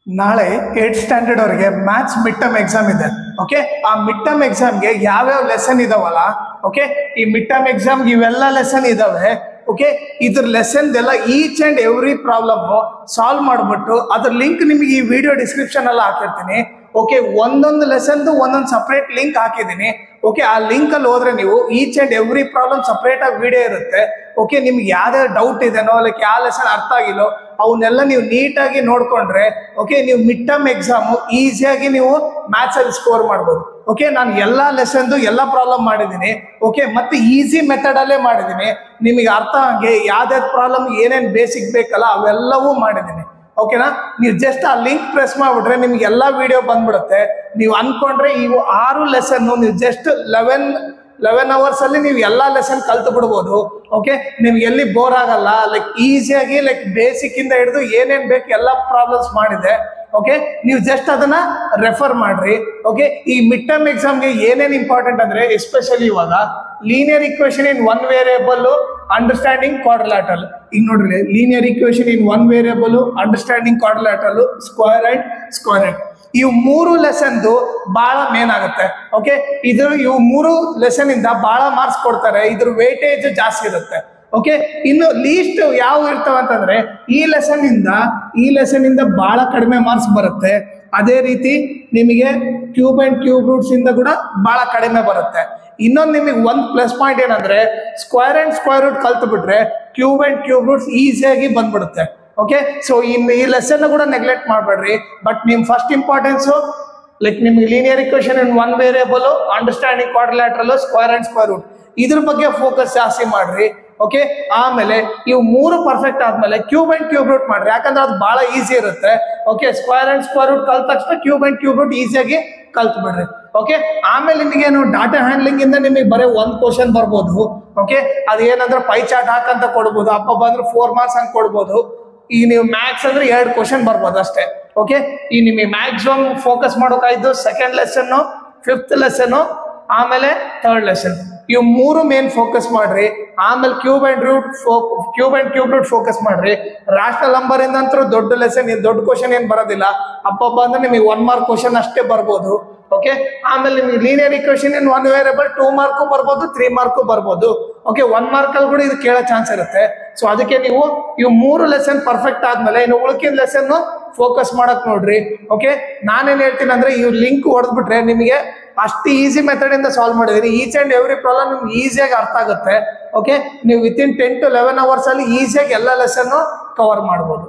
ನಾಳೆ 8th standard ಅವರಿಗೆ maths mid term exam ಇದೆ. ಓಕೆ, ಆ ಮಿಡ್ ಟರ್ಮ್ ಎಕ್ಸಾಮ್ಗೆ ಯಾವ್ಯಾವ ಲೆಸನ್ ಇದಾವಲ್ಲ, ಓಕೆ, ಈ ಮಿಡ್ ಟರ್ಮ್ ಎಕ್ಸಾಮ್ಗೆ ಇವೆಲ್ಲ ಲೆಸನ್ ಇದಾವೆ. ಓಕೆ, ಇದ್ರ ಲೆಸನ್ ಎಲ್ಲ each and every problem solve ಮಾಡ್ಬಿಟ್ಟು ಅದ್ರ ಲಿಂಕ್ ನಿಮಗೆ ಈ ವಿಡಿಯೋ ಡಿಸ್ಕ್ರಿಪ್ಷನ್ ಅಲ್ಲಿ ಹಾಕಿರ್ತೀನಿ. ಓಕೆ, ಒಂದೊಂದು ಲೆಸನ್ದು ಒಂದೊಂದು ಸಪ್ರೇಟ್ ಲಿಂಕ್ ಹಾಕಿದ್ದೀನಿ. ಓಕೆ, ಆ ಲಿಂಕ್ ಅಲ್ಲಿ ಹೋದ್ರೆ ನೀವು each and every problem separate ಆಗಿ ವಿಡಿಯೋ ಇರುತ್ತೆ. ಓಕೆ, ನಿಮ್ಗೆ ಯಾವ್ದಾದ್ರು ಡೌಟ್ ಇದೆನೋ, ಲೈಕ್ ಯಾವ ಲೆಸನ್ ಅರ್ಥ ಆಗಿಲ್ಲೋ ಅವನ್ನೆಲ್ಲ ನೀವು ನೀಟಾಗಿ ನೋಡ್ಕೊಂಡ್ರೆ ಓಕೆ, ನೀವು ಮಿಡ್ ಟರ್ಮ್ ಎಕ್ಸಾಮು ಈಸಿಯಾಗಿ ನೀವು ಮ್ಯಾಥ್ಸ್ ಅಲ್ಲಿ ಸ್ಕೋರ್ ಮಾಡ್ಬೋದು. ಓಕೆ, ನಾನು ಎಲ್ಲ ಲೆಸನ್ದು ಎಲ್ಲ ಪ್ರಾಬ್ಲಮ್ ಮಾಡಿದ್ದೀನಿ. ಓಕೆ, ಮತ್ತೆ ಈಸಿ ಮೆಥಡ್ ಅಲ್ಲೇ ಮಾಡಿದ್ದೀನಿ. ನಿಮಗೆ ಅರ್ಥ ಹಂಗೆ ಯಾವ್ದಾವ್ದು ಪ್ರಾಬ್ಲಮ್ ಏನೇನು ಬೇಸಿಕ್ ಬೇಕಲ್ಲ ಅವೆಲ್ಲವೂ ಮಾಡಿದ್ದೀನಿ. ಓಕೆನಾ, ನೀವು ಜಸ್ಟ್ ಆ ಲಿಂಕ್ ಪ್ರೆಸ್ ಮಾಡ್ಬಿಟ್ರೆ ನಿಮ್ಗೆ ಎಲ್ಲ ವಿಡಿಯೋ ಬಂದ್ಬಿಡುತ್ತೆ. ನೀವು ಅನ್ಕೊಂಡ್ರೆ ಇವು 6 ಲೆಸನ್ನು ನೀವು ಜಸ್ಟ್ 11 ಅವರ್ಸ್ ಅಲ್ಲಿ ನೀವು ಎಲ್ಲ ಲೆಸನ್ ಕಲ್ತು ಬಿಡ್ಬೋದು. ಓಕೆ, ನಿಮ್ಗೆ ಎಲ್ಲಿ ಬೋರ್ ಆಗಲ್ಲ. ಲೈಕ್ ಈಸಿಯಾಗಿ ಲೈಕ್ ಬೇಸಿಕ್ ಇಂದ ಹಿಡಿದು ಏನೇನ್ ಬೇಕು ಎಲ್ಲ ಪ್ರಾಬ್ಲಮ್ಸ್ ಮಾಡಿದೆ. ಓಕೆ, ನೀವು ಜಸ್ಟ್ ಅದನ್ನ ರೆಫರ್ ಮಾಡ್ರಿ. ಓಕೆ, ಈ ಮಿಡ್ ಟರ್ಮ್ ಎಕ್ಸಾಮ್ಗೆ ಏನೇನು ಇಂಪಾರ್ಟೆಂಟ್ ಅಂದ್ರೆ ಎಸ್ಪೆಷಲಿ ಇವಾಗ linear equation in one variable, understanding quadrilateral. ಈಗ ನೋಡ್ರಿ, linear equation in one variable, understanding quadrilateral, square and square and ಇವು 3 ಲೆಸನ್ದು ಬಹಳ ಮೇನ್ ಆಗುತ್ತೆ. ಓಕೆ, ಇವು 3 ಲೆಸನ್ ಇಂದ ಬಹಳ ಮಾರ್ಕ್ಸ್ ಕೊಡ್ತಾರೆ. ಇದ್ರ ವೇಟೇಜ್ ಜಾಸ್ತಿ ಇರುತ್ತೆ. ಓಕೆ, ಇನ್ನು ಲೀಸ್ಟ್ ಯಾವ ಇರ್ತಾವ ಅಂತಂದ್ರೆ ಈ ಲೆಸನ್ ಇಂದ ಬಹಳ ಕಡಿಮೆ ಮಾರ್ಕ್ಸ್ ಬರುತ್ತೆ. ಅದೇ ರೀತಿ ನಿಮಗೆ ಕ್ಯೂಬ್ ಅಂಡ್ ಕ್ಯೂಬ್ ರೂಟ್ಸ್ ಇಂದ ಕೂಡ ಬಹಳ ಕಡಿಮೆ ಬರುತ್ತೆ. ಇನ್ನೊಂದು ನಿಮಗೆ ಒಂದು ಪ್ಲಸ್ ಪಾಯಿಂಟ್ ಏನಂದ್ರೆ ಸ್ಕ್ವೇರ್ ಅಂಡ್ ಸ್ಕ್ವೇರ್ ರೂಟ್ ಕಲ್ತು ಬಿಟ್ರೆ ಕ್ಯೂಬ್ ಅಂಡ್ ಕ್ಯೂಬ್ ರೂಟ್ಸ್ ಈಸಿಯಾಗಿ ಬಂದ್ಬಿಡುತ್ತೆ. ಓಕೆ, ಸೊ ಈ ಲೆಸನ್ ಕೂಡ ನೆಗ್ಲೆಕ್ಟ್ ಮಾಡಬೇಡ್ರಿ. ಬಟ್ ನಿಮ್ ಫಸ್ಟ್ ಇಂಪಾರ್ಟೆನ್ಸು ಲೈಕ್ ನಿಮ್ಗೆ linear equation in one variable, understanding quadrilateral, square and square root ಇದ್ರ ಬಗ್ಗೆ ಫೋಕಸ್ ಜಾಸ್ತಿ ಮಾಡ್ರಿ. ಓಕೆ, ಆಮೇಲೆ ಇವು 3 ಪರ್ಫೆಕ್ಟ್ ಆದ್ಮೇಲೆ ಕ್ಯೂಬ್ ಅಂಡ್ ಕ್ಯೂಬ್ ರೂಟ್ ಮಾಡ್ರಿ, ಯಾಕಂದ್ರೆ ಅದು ಬಹಳ ಈಸಿ ಇರುತ್ತೆ. Okay, square and square root ಕಲ್ತ ತಕ್ಷಣ ಕ್ಯೂಬ್ ಅಂಡ್ ಕ್ಯೂಬ್ ರೂಟ್ ಈಸಿಯಾಗಿ ಕಲ್ತ್ ಬಿಡ್ರಿ. ಓಕೆ, ಆಮೇಲೆ ನಿಮಗೇನು ಡಾಟಾ ಹ್ಯಾಂಡ್ಲಿಂಗ್ ಇಂದ ನಿಮಗೆ ಬರೀ 1 ಕ್ವಶನ್ ಬರ್ಬೋದು. ಓಕೆ, ಅದೇನಂದ್ರೆ ಪೈ ಚಾರ್ಟ್ ಹಾಕಂತ ಕೊಡ್ಬೋದು, ಅಪ್ಪ ಬಂದ್ರೆ 4 ಮಾರ್ಕ್ಸ್ ಅಂತ ಕೊಡ್ಬೋದು. ಈಗ ನೀವು ಮ್ಯಾಥ್ಸ್ ಅಂದ್ರೆ 2 ಕ್ವಶನ್ ಬರ್ಬೋದು ಅಷ್ಟೇ. ಓಕೆ, ಈ ನಿಮಗೆ ಮ್ಯಾಕ್ಸಿಮಮ್ ಫೋಕಸ್ ಮಾಡೋಕಾಯ್ತು ಸೆಕೆಂಡ್ ಲೆಸನ್, 5th ಲೆಸನ್, ಆಮೇಲೆ 3rd ಲೆಸನ್. ಇವು 3 ಮೇನ್ ಫೋಕಸ್ ಮಾಡ್ರಿ. ಆಮೇಲೆ cube and cube root focus ಮಾಡ್ರಿ. ರಾಷನಲ್ ನಂಬರ್ ಇಂದ ಅಂತೂ ದೊಡ್ಡ ಲೆಸನ್, ದೊಡ್ಡ ಕ್ವಶನ್ ಏನ್ ಬರೋದಿಲ್ಲ. ಅಪ್ಪಪ್ಪ ಅಂದ್ರೆ ನಿಮಗೆ 1 ಮಾರ್ಕ್ ಕ್ವಶನ್ ಅಷ್ಟೇ ಬರ್ಬೋದು. ಓಕೆ, ಆಮೇಲೆ ನಿಮಗೆ linear equation in one variable 2 mark ಬರ್ಬೋದು, 3 ಮಾರ್ಕ್ ಬರ್ಬೋದು. ಓಕೆ, 1 ಮಾರ್ಕ್ ಅಲ್ಲಿ ಕೂಡ ಇದು ಕೇಳೋ ಚಾನ್ಸ್ ಇರುತ್ತೆ. ಸೊ ಅದಕ್ಕೆ ನೀವು ಇವು 3 ಲೆಸನ್ ಪರ್ಫೆಕ್ಟ್ ಆದ್ಮೇಲೆ ಇನ್ನು ಉಳ್ಕಿದ ಲೆಸನ್ ಫೋಕಸ್ ಮಾಡಕ್ ನೋಡ್ರಿ. ಓಕೆ, ನಾನೇನ್ ಹೇಳ್ತೀನಿ ಅಂದ್ರೆ ಈ ಲಿಂಕ್ ಹೊಡೆದ್ಬಿಟ್ರೆ ನಿಮಗೆ ಅಷ್ಟು ಈಸಿ ಮೆಥಡ್ ಇಂದ ಸಾಲ್ವ್ ಮಾಡಿದೀನಿ. ಈಚ್ ಅಂಡ್ ಎವ್ರಿ ಪ್ರಾಬ್ಲಮ್ ನಿಮ್ಗೆ ಈಸಿಯಾಗಿ ಅರ್ಥ ಆಗುತ್ತೆ. ಓಕೆ, ನೀವು ವಿತಿನ್ 10 to 11 ಅವರ್ಸ್ ಅಲ್ಲಿ ಈಸಿಯಾಗಿ ಎಲ್ಲ ಲೆಸನ್ ಕವರ್ ಮಾಡ್ಬೋದು.